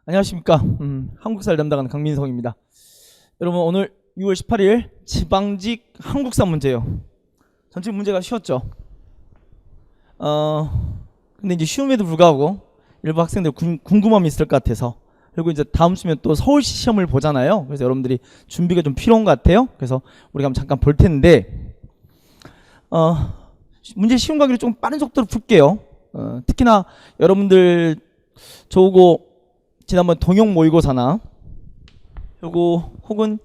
안녕하십니까. 한국사를 담당하는 강민성입니다. 여러분, 오늘 6월 18일 지방직 한국사 문제예요. 전체 문제가 쉬웠죠. 근데 이제 쉬움에도 불구하고 일부 학생들 궁금함이 있을 것 같아서, 그리고 이제 다음 주면 또 서울시 시험을 보잖아요. 그래서 여러분들이 준비가 좀 필요한 것 같아요. 그래서 우리가 한번 잠깐 볼 텐데, 문제 쉬운 가기를 좀 빠른 속도로 풀게요. 특히나 여러분들 저거 지난번 동영 모의고사나 요거 혹은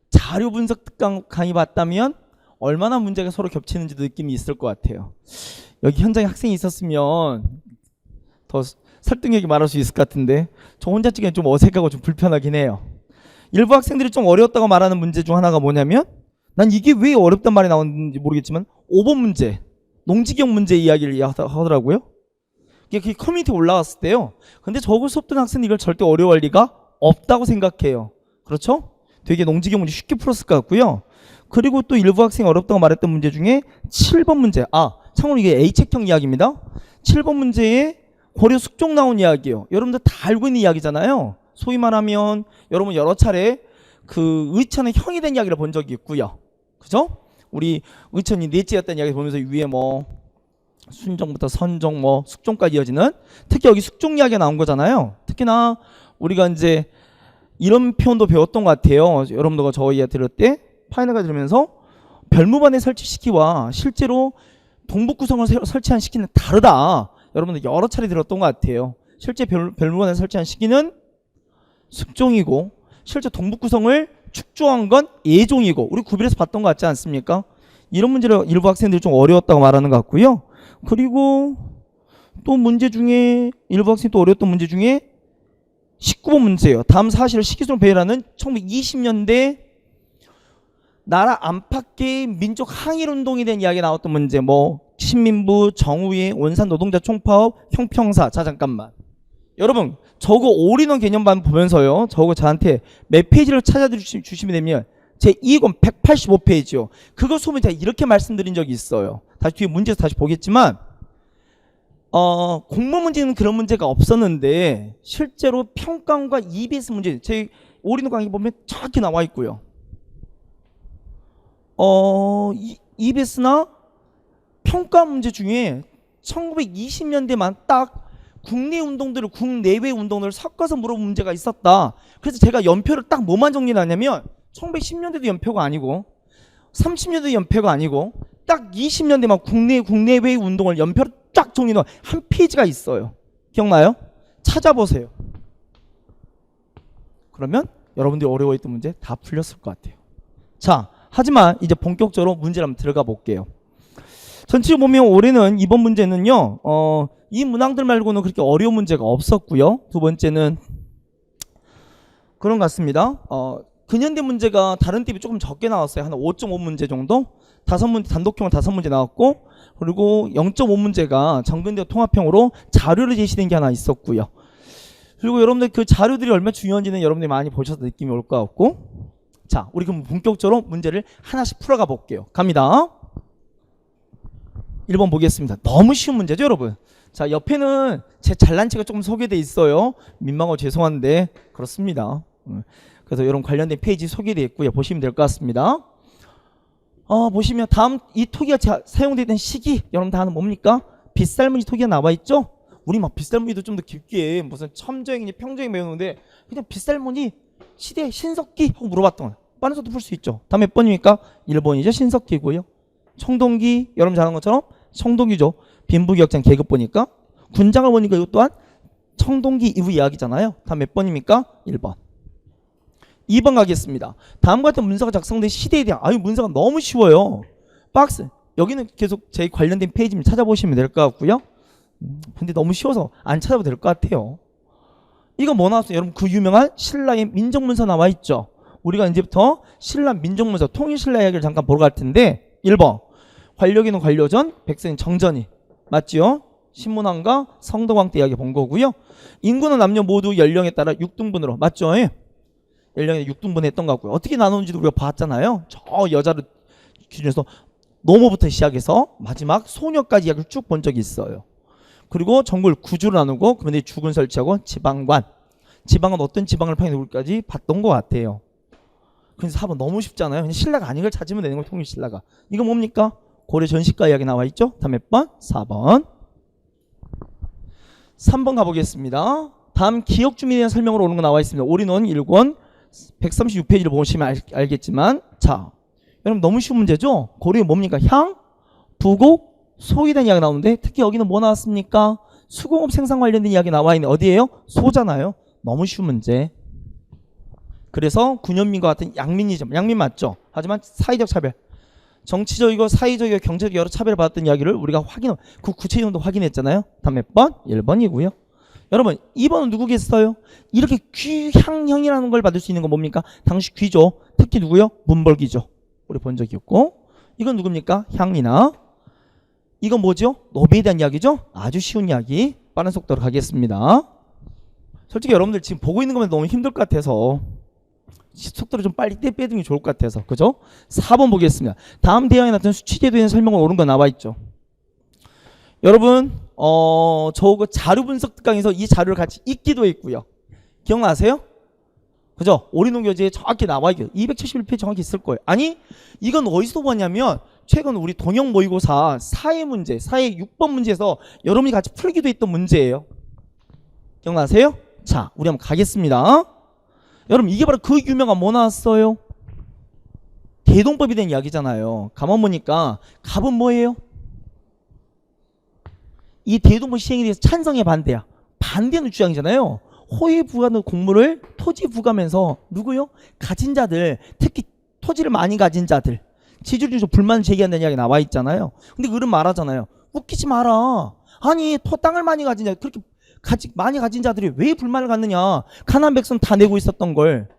자료 분석 특강 강의 봤다면 얼마나 문제가 서로 겹치는지도 느낌이 있을 것 같아요. 여기 현장에 학생이 있었으면 더 설득력이 말할 수 있을 것 같은데, 저 혼자 찍기엔 좀 어색하고 좀 불편하긴 해요. 일부 학생들이 좀 어려웠다고 말하는 문제 중 하나가 뭐냐면, 난 이게 왜 어렵단 말이 나오는지 모르겠지만 5번 문제, 농지경 문제 이야기를 하더라고요. 그게 커뮤니티에 올라왔을 때요. 근데 저걸 수업 듣는 학생은 이걸 절대 어려워할 리가 없다고 생각해요. 그렇죠? 되게 농지경 문제 쉽게 풀었을 것 같고요. 그리고 또 일부 학생이 어렵다고 말했던 문제 중에 7번 문제, 참고로 이게 A책형 이야기입니다. 7번 문제에 고려 숙종 나온 이야기예요. 여러분들 다 알고 있는 이야기잖아요. 소위 말하면 여러분 여러 차례 그 의천의 형이 된 이야기를 본 적이 있고요. 그죠? 우리 의천이 넷째였다는 이야기 보면서 위에 뭐 순종부터 선종 뭐 숙종까지 이어지는, 특히 여기 숙종 이야기가 나온 거잖아요. 특히나 우리가 이제 이런 표현도 배웠던 것 같아요. 여러분들과 저희 들을 때 파이널까지 들으면서 별무반의 설치 시기와 실제로 동북구성을 설치한 시기는 다르다. 여러분들 여러 차례 들었던 것 같아요. 실제 별무반을 설치한 시기는 숙종이고 실제 동북구성을 축조한 건 예종이고, 우리 구별해서 봤던 것 같지 않습니까? 이런 문제를 일부 학생들이 좀 어려웠다고 말하는 것 같고요. 그리고 또 문제 중에 일부 학생이 또 어려웠던 문제 중에 19번 문제예요. 다음 사실을 시기성 배열하는 1920년대 나라 안팎의 민족 항일운동에 대한 이야기가 나왔던 문제, 뭐 신민부, 정우회, 온산 노동자 총파업, 형평사. 자, 잠깐만. 여러분, 저거 올인원 개념반 보면서요, 저거 저한테 몇 페이지를 찾아주시면 되면 제 2권 185페이지요. 그거 수업에 제가 이렇게 말씀드린 적이 있어요. 다시 뒤에 문제에서 다시 보겠지만, 공모 문제는 그런 문제가 없었는데 실제로 평가원과 EBS 문제, 제 올인원 강의 보면 정확히 나와 있고요. EBS나 평가 문제 중에 1920년대만 딱 국내 운동들을 국내외 운동들을 섞어서 물어본 문제가 있었다. 그래서 제가 연표를 딱 뭐만 정리를 하냐면 1910년대도 연표가 아니고 30년대 연표가 아니고 딱 20년대만 국내외 운동을 연표로 쫙 정리해놓은 한 페이지가 있어요. 기억나요? 찾아보세요. 그러면 여러분들이 어려워했던 문제 다 풀렸을 것 같아요. 자, 하지만 이제 본격적으로 문제를 한번 들어가 볼게요. 전체적으로 보면 올해는 이번 문제는요, 이 문항들 말고는 그렇게 어려운 문제가 없었고요. 두 번째는 그런 것 같습니다. 근현대 문제가 다른 팁이 조금 적게 나왔어요. 한 5.5 문제 정도? 5문제, 단독형은 5문제 나왔고, 그리고 0.5 문제가 정근대 통합형으로 자료를 제시된 게 하나 있었고요. 그리고 여러분들 그 자료들이 얼마나 중요한지는 여러분들이 많이 보셔서 느낌이 올 것 같고, 자, 우리 그럼 본격적으로 문제를 하나씩 풀어가 볼게요. 갑니다. 1번 보겠습니다. 너무 쉬운 문제죠, 여러분? 자, 옆에는 제 잘난 체가 조금 소개돼 있어요. 민망하고 죄송한데 그렇습니다. 그래서 여러분 관련된 페이지 소개되어 있고요. 보시면 될 것 같습니다. 보시면 다음 이 토기가 사용되던 시기, 여러분 다 아는 뭡니까? 빗살무늬 토기가 나와 있죠? 우리 막 빗살무늬도 좀 더 깊게 무슨 첨정이니 평정이 배우는데 그냥 빗살무늬 시대 신석기 하고 물어봤던 거예요. 빠른 속도 풀 수 있죠. 다음 몇 번입니까? 1번이죠. 신석기고요. 청동기, 여러분 잘 아는 것처럼 청동기죠. 빈부격장 계급 보니까. 군장을 보니까 이것 또한 청동기 이후 이야기잖아요. 다음 몇 번입니까? 1번. 2번 가겠습니다. 다음과 같은 문서가 작성된 시대에 대한, 문서가 너무 쉬워요. 박스, 여기는 계속 제 관련된 페이지를 찾아보시면 될 것 같고요. 근데 너무 쉬워서 안 찾아봐도 될 것 같아요. 이거 뭐 나왔어요? 여러분 그 유명한 신라의 민족문서 나와 있죠. 우리가 이제부터 신라 민족문서 통일신라 이야기를 잠깐 보러 갈 텐데, 1번 관료기는 관료전, 백성인 정전이 맞지요? 신문왕과 성덕왕 때 이야기 본 거고요. 인구는 남녀 모두 연령에 따라 6등분으로 맞죠? 연령에 6등분 했던 것 같고요. 어떻게 나누는지도 우리가 봤잖아요. 저 여자를 기준해서 노모부터 시작해서 마지막 소녀까지 이야기를 쭉 본 적이 있어요. 그리고 전국을 구주로 나누고 그런데 주군 설치하고 지방관. 지방은 어떤 지방을 평해 누굴까지 봤던 것 같아요. 그래서 4번 너무 쉽잖아요. 그냥 신라가 아닌 걸 찾으면 되는 걸 통일 신라가. 이거 뭡니까? 고려 전시가 이야기 나와 있죠? 다음 몇 번? 4번. 3번 가보겠습니다. 다음 기억 주민에 대한 설명으로 오는 거 나와 있습니다. 올인원 1권 136페이지를 보시면 알겠지만, 자, 여러분 너무 쉬운 문제죠? 고려에 뭡니까? 향, 부곡, 소에 대한 이야기 나오는데 특히 여기는 뭐 나왔습니까? 수공업 생산 관련된 이야기 나와 있는 어디예요? 소잖아요. 너무 쉬운 문제. 그래서 군현민과 같은 양민이죠. 양민 맞죠? 하지만 사회적 차별, 정치적이고 사회적이고 경제적 여러 차별을 받았던 이야기를 우리가 그 구체적으로 확인했잖아요. 다음 몇 번? 1번이고요. 여러분 2번은 누구겠어요? 이렇게 귀향형이라는 걸 받을 수 있는 건 뭡니까? 당시 귀죠. 특히 누구요? 문벌귀죠. 우리 본 적이 없고. 이건 누굽니까? 향이나. 이건 뭐죠? 노비에 대한 이야기죠. 아주 쉬운 이야기. 빠른 속도로 가겠습니다. 솔직히 여러분들 지금 보고 있는 거면 너무 힘들 것 같아서 속도를 좀 빨리 빼드는 게 좋을 것 같아서. 그죠? 4번 보겠습니다. 다음 대항에 나타난 수치제도에 대한 설명을 옳은 거 나와 있죠. 여러분 저거 자료 분석 특강에서 이 자료를 같이 읽기도 했고요. 기억나세요? 그죠? 올인원교재에 정확히 나와 있죠. 271페이지 정확히 있을 거예요. 아니 이건 어디서 봤냐면 최근 우리 동영 모의고사 사회 문제, 사회 6번 문제에서 여러분이 같이 풀기도 했던 문제예요. 기억나세요? 자, 우리 한번 가겠습니다. 여러분 이게 바로 그 유명한 뭐 나왔어요? 대동법에 대한 이야기잖아요. 가만 보니까 갑은 뭐예요? 이 대동법 시행에 대해서 찬성에 반대야. 반대하는 주장이잖아요. 호의 부과하는 공물을 토지 부과하면서 누구요? 가진 자들, 특히 토지를 많이 가진 자들, 지주를 좀 불만을 제기한다는 이야기 나와 있잖아요. 근데 그런 말하잖아요. 웃기지 마라. 아니 땅을 많이 가진 자, 그렇게 많이 가진 자들이 왜 불만을 갖느냐. 가난한 백성 다 내고 있었던 걸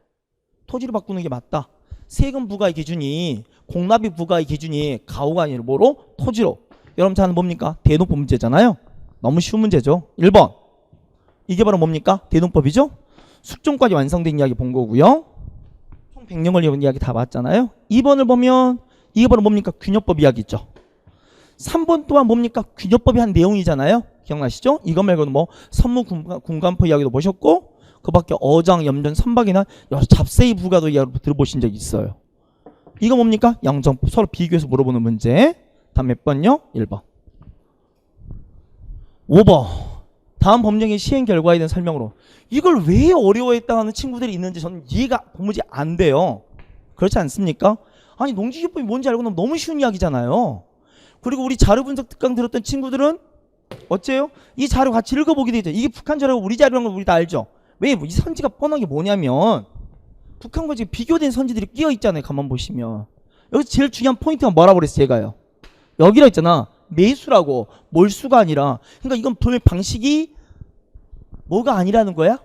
토지를 바꾸는 게 맞다. 세금 부과의 기준이, 공납이 부과의 기준이 가오가 아니라 뭐로? 토지로. 여러분 자는 뭡니까? 대동법 문제잖아요. 너무 쉬운 문제죠. 1번. 이게 바로 뭡니까? 대동법이죠. 숙종까지 완성된 이야기 본 거고요. 총 100년 걸린 이야기 다 봤잖아요. 2번을 보면 이게 바로 뭡니까? 균역법 이야기죠. 3번 또한 뭡니까? 균역법이 한 내용이잖아요. 기억나시죠? 이거 말고는 뭐 선무 군관포 이야기도 보셨고, 그 밖에 어장, 염전, 선박이나 여러 잡세의 부가도 이야기 들어보신 적이 있어요. 이거 뭡니까? 양정법. 서로 비교해서 물어보는 문제. 다음 몇 번요? 1번. 5번. 다음 법령의 시행 결과에 대한 설명으로. 이걸 왜 어려워했다 하는 친구들이 있는지 저는 이해가 도무지 안 돼요. 그렇지 않습니까? 아니 농지기법이 뭔지 알고 나면 너무 쉬운 이야기잖아요. 그리고 우리 자료 분석 특강 들었던 친구들은 어째요? 이 자료 같이 읽어보게 되죠. 이게 북한 자료고 우리 자료라는 걸 우리 다 알죠. 왜? 이 선지가 뻔한 게 뭐냐면 북한과 지금 비교된 선지들이 끼어 있잖아요. 가만 보시면 여기서 제일 중요한 포인트가 뭐라고 그랬어요? 제가요. 여기라 했잖아. 매수라고. 몰수가 아니라. 그러니까 이건 분명 방식이 뭐가 아니라는 거야?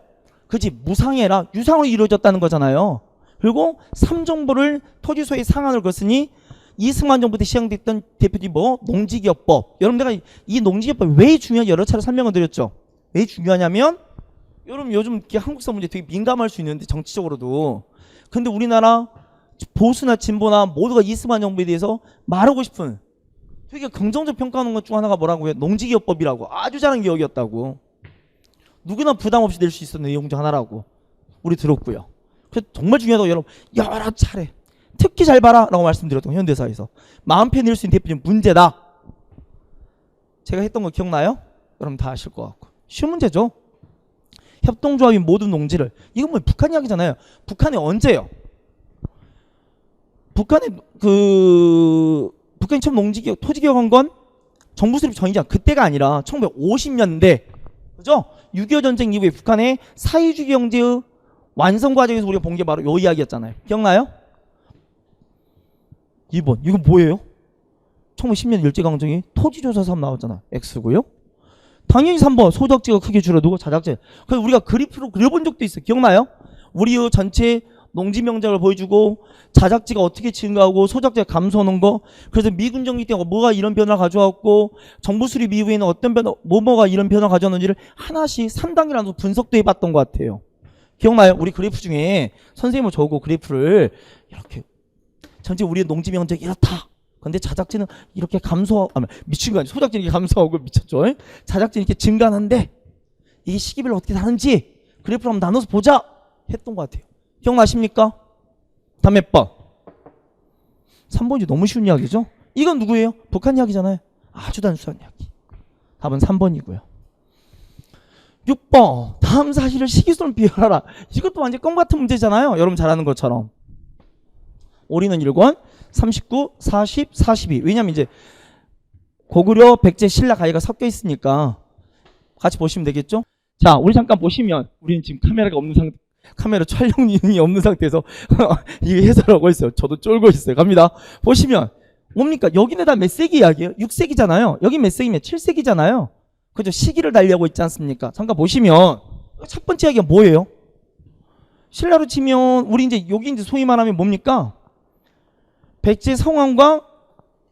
그지? 무상해라. 유상으로 이루어졌다는 거잖아요. 그리고 3정보를 토지소의 상한을 거스니 이승만 정부 때 시행됐던 대표적인 뭐 농지기업법. 여러분 내가 이 농지기업법이 왜 중요한지 여러 차례 설명을 드렸죠. 왜 중요하냐면 여러분 요즘 한국사 문제 되게 민감할 수 있는데 정치적으로도. 근데 우리나라 보수나 진보나 모두가 이승만 정부에 대해서 말하고 싶은 되게 긍정적 평가하는 것 중 하나가 뭐라고요? 농지기업법이라고. 아주 잘한 기억이었다고. 누구나 부담 없이 낼 수 있었던 내용 중 하나라고 우리 들었고요. 그래서 정말 중요하다고 여러분 여러 차례 특히 잘 봐라 라고 말씀드렸던 현대사에서 마음 편히 낼 수 있는 대표적인 문제다. 제가 했던 거 기억나요? 여러분 다 아실 것 같고. 쉬운 문제죠. 협동조합인 모든 농지를. 이건 뭐 북한 이야기잖아요. 북한이 언제요? 북한이 처음 농지기업 토지개혁한 건 정부 수립 전이잖아. 그때가 아니라 1950년대 그죠? 6.25 전쟁 이후에 북한의 사회주의 경제의 완성 과정에서 우리가 본 게 바로 요 이야기였잖아요. 기억나요? 2번. 이거 뭐예요? 1910년 일제강점기 토지조사 사업 나왔잖아. X고요. 당연히 3번. 소작지가 크게 줄어들고 자작지. 그래서 우리가 그래프로 그려본 적도 있어요. 기억나요? 우리의 전체 농지 명작을 보여주고 자작지가 어떻게 증가하고 소작지가 감소하는 거. 그래서 미군 정기 때 뭐가 이런 변화를 가져왔고 정부 수립 이후에는 어떤 변화, 뭐가 이런 변화를 가져왔는지를 하나씩 3단계라도 분석도 해봤던 것 같아요. 기억나요? 우리 그래프 중에 선생님을 저고 그래프를 이렇게 전체 우리의 농지 면적이 이렇다. 근데 자작지는 이렇게 미친 거 아니야. 소작지는 이렇게 감소하고 미쳤죠. 자작지는 이렇게 증가하는데 이게 시기별로 어떻게 다른지 그래프를 한번 나눠서 보자 했던 것 같아요. 기억나십니까? 다음 몇 번? 3번이 너무 쉬운 이야기죠? 이건 누구예요? 북한 이야기잖아요. 아주 단순한 이야기. 답은 3번이고요. 6번. 다음 사실을 식이수로 비교하라. 이것도 완전 껌 같은 문제잖아요. 여러분 잘 아는 것처럼. 올인원 1권 39, 40, 42. 왜냐면 이제 고구려, 백제, 신라 가위가 섞여 있으니까 같이 보시면 되겠죠? 자, 우리 잠깐 보시면 우리는 지금 카메라가 없는 상태, 카메라 촬영이 없는 상태에서 이게 해설하고 있어요. 저도 쫄고 있어요. 갑니다. 보시면 뭡니까? 여기는 다 몇 세기 이야기예요? 6세기잖아요. 여기 몇 세기면 7세기잖아요. 그죠? 시기를 달리하고 있지 않습니까? 잠깐 보시면 첫 번째 이야기가 뭐예요? 신라로 치면 우리 이제 여기 이제 소위 말하면 뭡니까? 백제 성왕과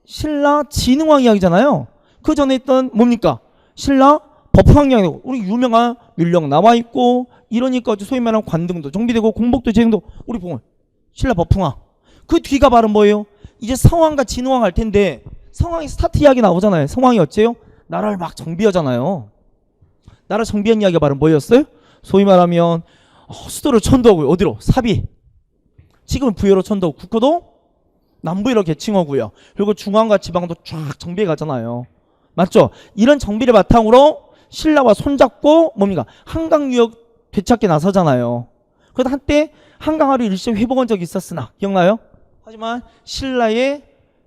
신라 진흥왕 이야기잖아요. 그 전에 있던 뭡니까? 신라 법흥왕 이야기고 우리 유명한 율령 나와 있고 이러니까 소위 말하는 관등도 정비되고 공복도 재흥도 우리 보면 신라 법흥왕. 그 뒤가 바로 뭐예요? 이제 성왕과 진흥왕 할 텐데 성왕이 스타트 이야기 나오잖아요. 성왕이 어째요? 나라를 막 정비하잖아요. 나라 정비한 이야기가 바로 뭐였어요? 소위 말하면 수도를 천도하고요. 어디로? 사비. 지금은 부여로 천도하고 국토도 남부로 개칭하고요. 그리고 중앙과 지방도 쫙 정비해 가잖아요. 맞죠? 이런 정비를 바탕으로 신라와 손잡고 뭡니까? 한강 유역 되찾기 나서잖아요. 그러다 한때 한강하루 일시 회복한 적이 있었으나 기억나요? 하지만 신라의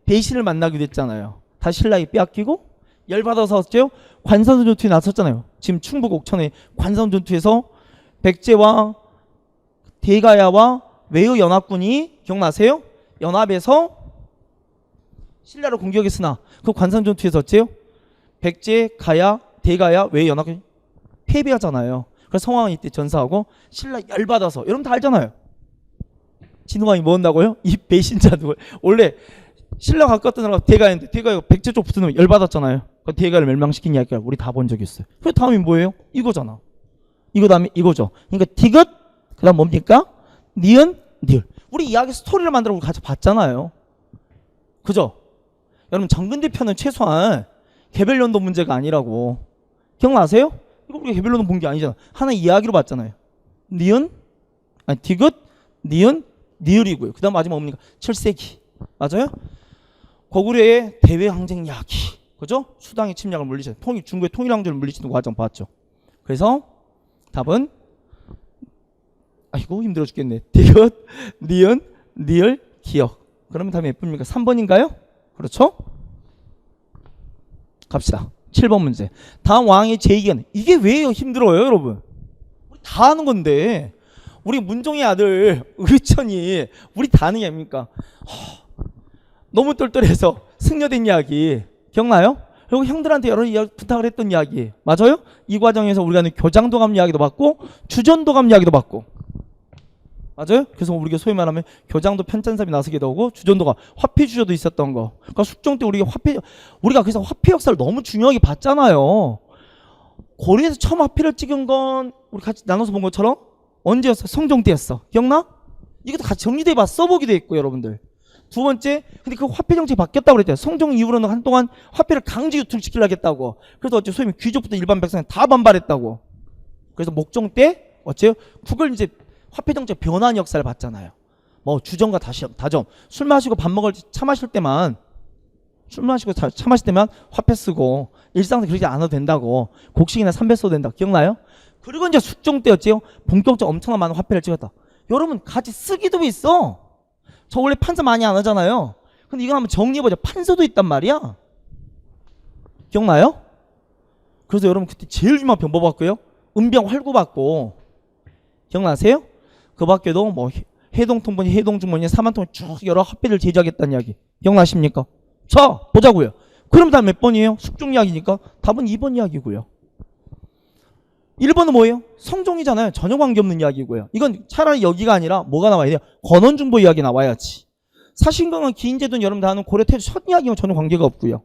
배신을 만나기도 했잖아요. 다 신라에 빼앗기고 열받아서 어째요? 관선 전투에 나섰잖아요. 지금 충북 옥천의 관선 전투에서 백제와 대가야와 외의 연합군이 기억나세요? 연합에서 신라를 공격했으나 그 관선 전투에서 어째요? 백제, 가야, 대가야, 외의 연합군이 패배하잖아요. 그래서 성왕이 이때 전사하고 신라 열받아서 여러분 다 알잖아요. 진흥왕이 뭐 한다고요? 이 배신자 누구? 원래 신라 가까웠던 나라가 대가였는데 대가가 백제 쪽 붙으면 열받았잖아요. 그 대가를 멸망시킨 이야기가 우리 다 본 적이 있어요. 그 다음이 뭐예요? 이거잖아. 이거 다음에 이거죠. 그러니까 디귿 그 다음 뭡니까? 니은 니을. 우리 이야기 스토리를 만들어 우리 같이 봤잖아요. 그죠? 여러분 정근대편은 최소한 개별연도 문제가 아니라고 기억나세요? 이거 우리가 개별연도 본 게 아니잖아. 하나의 이야기로 봤잖아요. 니은 아니 디귿 니은 니을이고요. 그 다음 마지막 뭡니까? 7세기 맞아요? 고구려의 대외 항쟁 이야기 그죠? 수당의 침략을 물리치는 중국의 통일왕조를 물리치는 과정 봤죠. 그래서 답은 아이고 힘들어 죽겠네. 디귿, 니은, 니을, 기역. 그러면 답이 몇 번입니까? 3번인가요? 그렇죠? 갑시다. 7번 문제. 다음 왕의 제2기간. 이게 왜 힘들어요 여러분? 우리 다 아는 건데 우리 문종의 아들 의천이 우리 다 아는 게 아닙니까? 너무 똘똘해서 승려된 이야기 기억나요? 그리고 형들한테 여러 이야기 부탁을 했던 이야기 맞아요? 이 과정에서 우리가 교장도감 이야기도 받고 주전도감 이야기도 받고 맞아요? 그래서 우리가 소위 말하면 교장도 편찬삽이 나서기도 하고 주전도가 화폐 주저도 있었던 거. 그러니까 숙종 때 우리가 그래서 화폐 역사를 너무 중요하게 봤잖아요. 고려에서 처음 화폐를 찍은 건 우리 같이 나눠서 본 것처럼 언제였어? 성종 때였어. 기억나? 이것도 같이 정리돼 봐 써보기도 했고 여러분들. 두 번째, 근데 그 화폐 정책이 바뀌었다고 그랬잖아요. 성종 이후로는 한동안 화폐를 강제 유통시키려고 했다고. 그래서 어째 소위 귀족부터 일반 백성 다 반발했다고. 그래서 목종 때 어째요? 그걸 이제 화폐 정책 변환 역사를 봤잖아요. 뭐 주점과 다점, 술 마시고 밥 먹을 차 마실 때만 술 마시고 차 마실 때만 화폐 쓰고 일상에서 그러지 않아도 된다고. 곡식이나 삼배 써도 된다. 기억나요? 그리고 이제 숙종 때 어째요? 본격적으로 엄청난 많은 화폐를 찍었다. 여러분 같이 쓰기도 있어. 저 원래 판서 많이 안 하잖아요. 근데 이거 한번 정리해보자. 판서도 있단 말이야. 기억나요? 그래서 여러분 그때 제일 유명한 병 뭐 받고요? 은병 활구 받고. 기억나세요? 그 밖에도 뭐 해동통보니 해동주머니 사만통을 쭉 여러 화폐를 제작했다는 이야기 기억나십니까? 자 보자고요. 그럼 다음 몇 번이에요? 숙종 이야기니까 답은 2번 이야기고요. 1번은 뭐예요? 성종이잖아요. 전혀 관계없는 이야기고요. 이건 차라리 여기가 아니라 뭐가 나와야 돼요? 권원중보 이야기 나와야지. 사신강은 기인제도는 여러분 다 아는 고려 태조 첫 이야기와 전혀 관계가 없고요.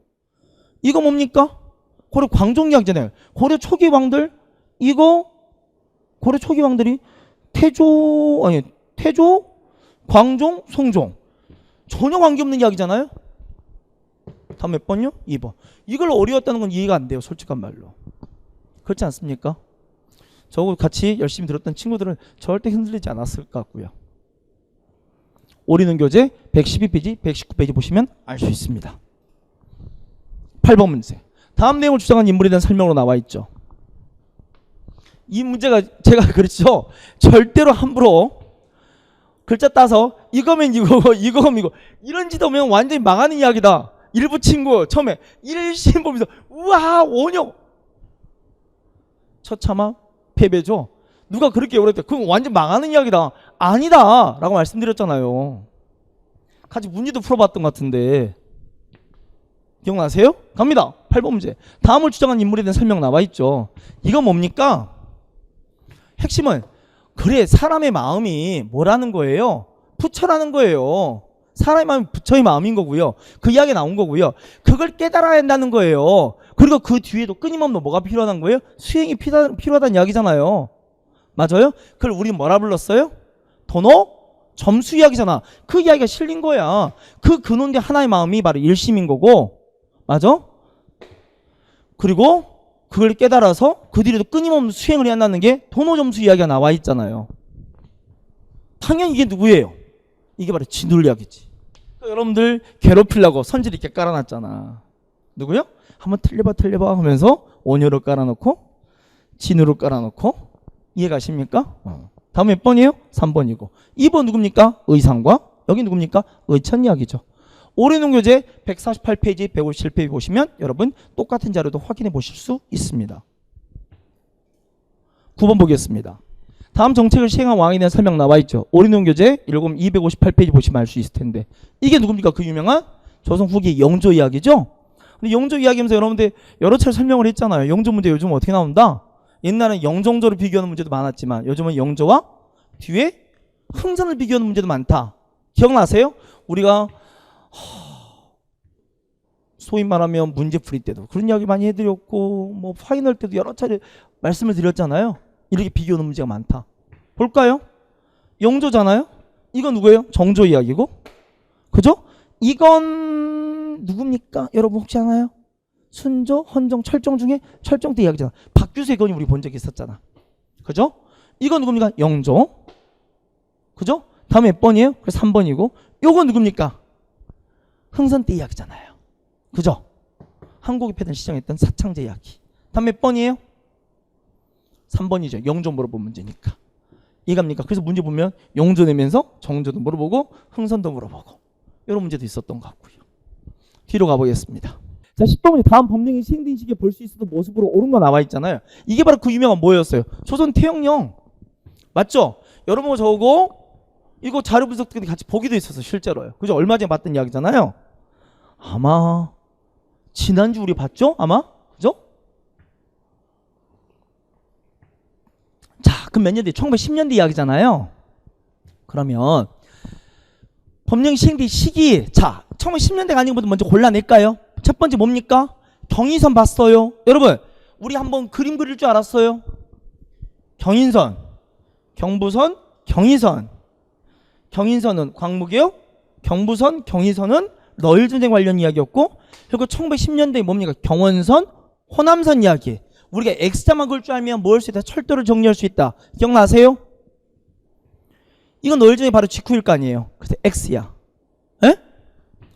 이거 뭡니까? 고려 광종 이야기잖아요. 고려 초기 왕들 이거 고려 초기 왕들이 태조, 광종, 송종. 전혀 관계없는 이야기잖아요. 다음 몇 번요? 2번. 이걸 어려웠다는 건 이해가 안 돼요. 솔직한 말로. 그렇지 않습니까? 저하고 같이 열심히 들었던 친구들은 절대 흔들리지 않았을 것 같고요. 올인원 교재 112페이지, 119페이지 보시면 알 수 있습니다. 8번 문제. 다음 내용을 주장한 인물에 대한 설명으로 나와 있죠. 이 문제가 제가 그랬죠. 절대로 함부로 글자 따서 이거면 이거고 이거면 이거 이런 짓 하면 완전히 망하는 이야기다. 일부 친구 처음에 1심 보면서 우와 원형 처참한 패배죠. 누가 그렇게 그랬대. 그건 완전 망하는 이야기다. 아니다 라고 말씀드렸잖아요. 같이 문제도 풀어봤던 것 같은데 기억나세요? 갑니다. 8번 문제. 다음을 주장한 인물에 대한 설명 나와 있죠. 이건 뭡니까? 핵심은 그래 사람의 마음이 뭐라는 거예요? 부처라는 거예요. 사람의 마음이 부처의 마음인 거고요. 그 이야기 나온 거고요. 그걸 깨달아야 한다는 거예요. 그리고 그 뒤에도 끊임없는 뭐가 필요하다는 거예요? 수행이 필요하다는 이야기잖아요. 맞아요? 그걸 우리는 뭐라 불렀어요? 도노 점수 이야기잖아. 그 이야기가 실린 거야. 그 근원대 하나의 마음이 바로 일심인 거고, 맞아? 그리고 그걸 깨달아서 그 뒤에도 끊임없는 수행을 해야 한다는 게 도노 점수 이야기가 나와 있잖아요. 당연히 이게 누구예요? 이게 바로 진울 이야기지. 그러니까 여러분들 괴롭히려고 선질 이렇게 깔아놨잖아. 누구요? 한번 틀려봐 하면서 원효를 깔아놓고 진우를 깔아놓고 이해가십니까? 다음 몇 번이에요? 3번이고 2번 누굽니까? 의상과 여기 누굽니까? 의천 이야기죠. 올해농 교재 148페이지 157페이지 보시면 여러분 똑같은 자료도 확인해 보실 수 있습니다. 9번 보겠습니다. 다음 정책을 시행한 왕에 대한 설명 나와 있죠. 올해농 교재 258페이지 보시면 알 수 있을 텐데 이게 누굽니까? 그 유명한 조선 후기 영조 이야기죠. 근데 영조 이야기하면서 여러분들 여러 차례 설명을 했잖아요. 영조 문제 요즘 어떻게 나온다? 옛날엔 영정조를 비교하는 문제도 많았지만 요즘은 영조와 뒤에 흥선을 비교하는 문제도 많다. 기억나세요? 우리가 소위 말하면 문제풀이 때도 그런 이야기 많이 해드렸고 뭐 파이널 때도 여러 차례 말씀을 드렸잖아요. 이렇게 비교하는 문제가 많다. 볼까요? 영조잖아요. 이건 누구예요? 정조 이야기고, 그죠? 이건 누굽니까? 여러분 혹시 아나요? 순조, 헌정, 철종 중에 철종 때 이야기잖아. 박규수의 건이 우리 본 적이 있었잖아. 그죠? 이건 누굽니까? 영조. 그죠? 다음에 몇 번이에요? 그래서 3번이고 요건 누굽니까? 흥선 때 이야기잖아요. 그죠? 한국이 패든 시정했던 사창제 이야기. 다음 몇 번이에요? 3번이죠. 영조 물어본 문제니까. 이해갑니까? 그래서 문제 보면 영조 내면서 정조도 물어보고 흥선도 물어보고 이런 문제도 있었던 것 같고요. 뒤로 가보겠습니다. 자, 10번이 다음 법령이 시행된 시기에 볼 수 있었던 모습으로 옳은 거 나와 있잖아요. 이게 바로 그 유명한 뭐였어요? 조선 태영령. 맞죠? 여러분 저거 이거 자료 분석 때 같이 보기도 있었어 실제로요. 그죠? 얼마 전에 봤던 이야기잖아요. 아마 지난주 우리 봤죠? 아마? 그죠? 자, 그럼 몇 년 뒤? 1910년대 이야기잖아요. 그러면 법령이 시행된 시기, 자, 1910년대가 아닌 것부터 먼저 골라낼까요? 첫 번째 뭡니까? 경인선 봤어요. 여러분 우리 한번 그림 그릴 줄 알았어요? 경인선, 경부선, 경의선. 경인선은 광무개혁, 경부선, 경의선은 러일전쟁 관련 이야기였고, 그리고 1910년대에 뭡니까? 경원선, 호남선 이야기. 우리가 X자만 그을 줄 알면 뭐 할 수 있다? 철도를 정리할 수 있다. 기억나세요? 이건 러일전쟁이 바로 직후일 거 아니에요. 그래서 X야. 에?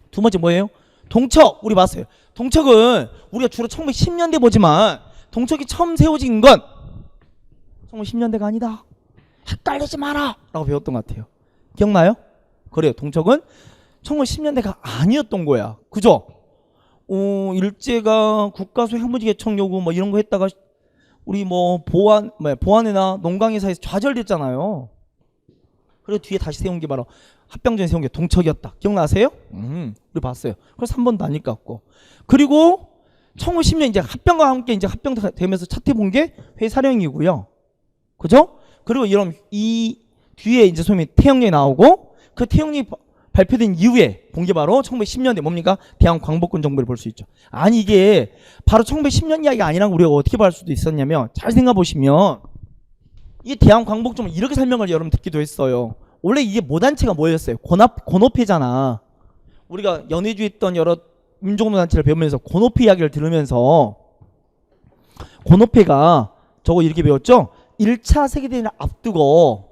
두 번째 뭐예요? 동척. 우리 봤어요. 동척은 우리가 주로 1910년대 보지만 동척이 처음 세워진 건 1910년대가 아니다. 헷갈리지 마라 라고 배웠던 것 같아요. 기억나요? 그래요. 동척은 1910년대가 아니었던 거야. 그죠? 일제가 국가소 핵무기 개청 요구 뭐 이런 거 했다가 우리 뭐 보안이나 농강의 사이에서 좌절됐잖아요. 그리고 뒤에 다시 세운 게 바로 합병전에 세운 게 동척이었다. 기억나세요? 우리 봤어요. 그래서 3번도 아닐 것 같고. 그리고 1910년 이제 합병과 함께 이제 합병되면서 차태 본 게 회사령이고요. 그죠? 그리고 이런 이 뒤에 이제 소위 태영령이 나오고 그 태영령이 발표된 이후에 본 게 바로 1910년대 뭡니까? 대한광복군 정부를 볼 수 있죠. 아니 이게 바로 1910년 이야기가 아니라는 우리가 어떻게 볼 수도 있었냐면 잘 생각해 보시면 이 대한광복정부 이렇게 설명을 여러분 듣기도 했어요. 원래 이게 모단체가 뭐였어요? 권오패잖아. 우리가 연해주했던 여러 민족노단체를 배우면서 권오패 이야기를 들으면서 권오패가 저거 이렇게 배웠죠? 1차 세계대전을 앞두고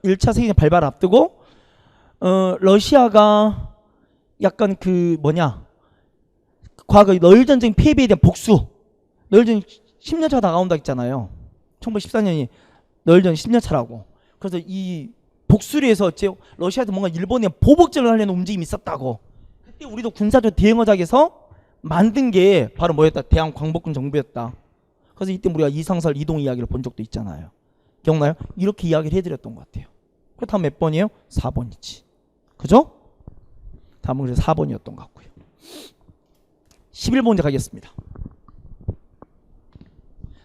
1차 세계대전 발발을 앞두고 러시아가 약간 과거 러일전쟁 패배에 대한 복수, 러일전쟁 10년차가 다가온다 했잖아요. 1914년이 러일전쟁 10년차라고. 그래서 이 복수를 해서 러시아도 뭔가 일본에 보복전을 하려는 움직임이 있었다고. 그때 우리도 군사적 대응어작에서 만든 게 바로 뭐였다? 대한광복군 정부였다. 그래서 이때 우리가 이상설 이동 이야기를 본 적도 있잖아요. 기억나요? 이렇게 이야기를 해드렸던 것 같아요. 그 다음 몇 번이에요? 4번이지. 그죠? 다음은 그래서 4번이었던 것 같고요. 11번 문제 가겠습니다.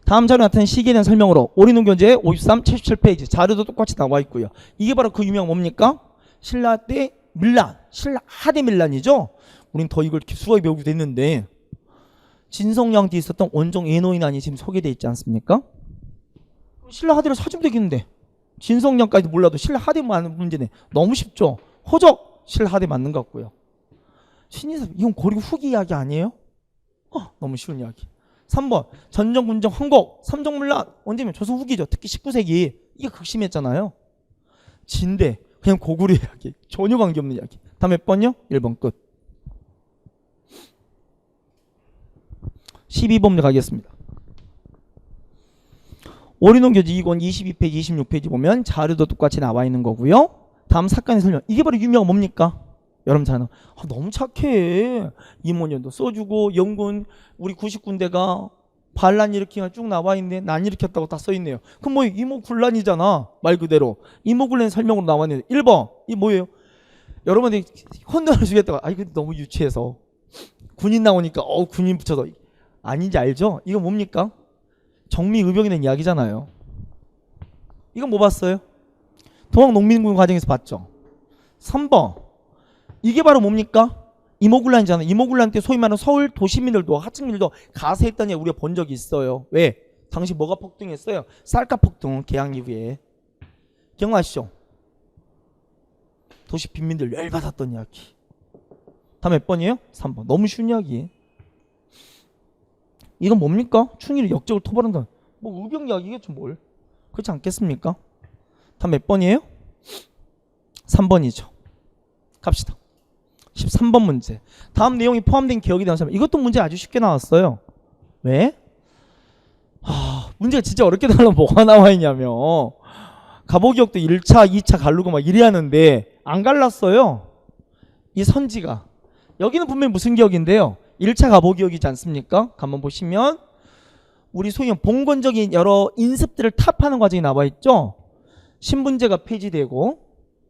다음 자료에 나타낸 시기에 대한 설명으로 올인원 교재 53, 77페이지 자료도 똑같이 나와 있고요. 이게 바로 그 유명 뭡니까? 신라 때 밀란, 신라 하대 밀란이죠. 우린 더 이걸 수학에 배우기도 했는데 진성양 뒤에 있었던 원종 애노인안이 지금 소개되어 있지 않습니까? 신라 하대를 사주면 되겠는데 진성양까지 몰라도 신라 하대 문제네. 너무 쉽죠? 호적 신라 하대 맞는 것 같고요. 신인섭 이건 고려 후기 이야기 아니에요? 너무 쉬운 이야기. 3번 전정 군정 황곡 삼정문란 언제면 조선 후기죠. 특히 19세기 이게 극심했잖아요. 진대 그냥 고구려 이야기 전혀 관계없는 이야기. 다음 몇 번요? 1번 끝. 12번 가겠습니다. 올인원 교재 2권 22페이지 26페이지 보면 자료도 똑같이 나와 있는 거고요. 다음 사건의 설명. 이게 바로 유명한 뭡니까? 여러분 잘 너무 착해. 임원년도 써주고 영군 우리 99군대가 반란 일으키면 쭉 나와 있네. 난 일으켰다고 다 써있네요. 그럼 뭐 이모군란이잖아. 말 그대로 이모군란 설명으로 나와 있는데 1번 이 뭐예요? 여러분들이 혼돈을 주겠다고 이거 너무 유치해서 군인 나오니까 군인 붙여서 아닌지 알죠? 이거 뭡니까? 정미의병에 대한 이야기잖아요. 이건 뭐 봤어요? 동학농민군 과정에서 봤죠. 3번 이게 바로 뭡니까? 이모군란이잖아요. 이모군란 때 소위 말하는 서울 도시민들도 하층민들도 가세했다니 우리가 본 적이 있어요. 왜? 당시 뭐가 폭등했어요? 쌀값 폭등 개항 이후에. 기억나시죠? 도시 빈민들 열받았던 이야기. 다음 몇 번이에요? 3번. 너무 쉬운 이야기. 이건 뭡니까? 충일이 역적을 토벌한다. 뭐 의병 이야기겠죠 뭘. 그렇지 않겠습니까? 다음 몇 번이에요? 3번이죠. 갑시다. 13번 문제. 다음 내용이 포함된 기억에 대한 설명. 이것도 문제 아주 쉽게 나왔어요. 왜? 문제가 진짜 어렵게 나오면 뭐가 나와 있냐면 가보기역도 1차, 2차 가르고 막 이래 하는데 안 갈랐어요. 이 선지가. 여기는 분명히 무슨 기억인데요. 1차 가보기역이지 않습니까? 한번 보시면 우리 소위 봉건적인 여러 인습들을 탑하는 과정이 나와 있죠. 신분제가 폐지되고